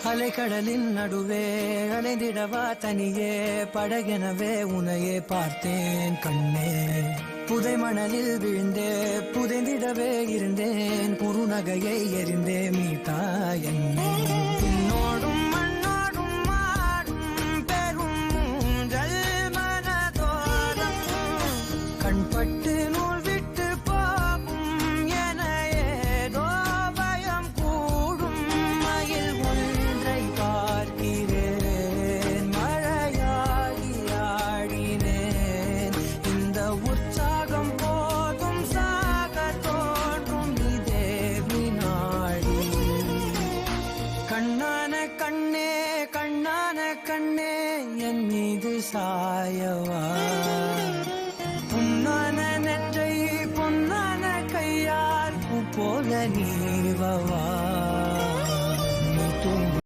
அலைக்கடலின் நடுவே அலைந்திடவா தனியே படகெனவே உனையே பார்த்தேன் கண்ணே. புதை மணலில் விழுந்தே புதைந்திடவே இருந்தேன் குறுநகையை எறிந்தே மீட்டா என்னை. உன்னோடும் மண்ணோடும் மாடும் பெரும் மூன்றல் மனதோரம் கண்பட்டு நூல் விட்டு போகும் என ஏதோ பயம் கூடும். மயில் ஒன்றை பார்க்கிறேன் மழையாகி ஆடினேன். இந்த உற்சாகம் போதும் சாக தோன்றும் இதே வினாடி. கண்ணான கண்ணே கண்ணான கண்ணே என் மீது சாயவா. பொன்னான நெற்றை பொன்னான கையால் பூ போல நீவவா.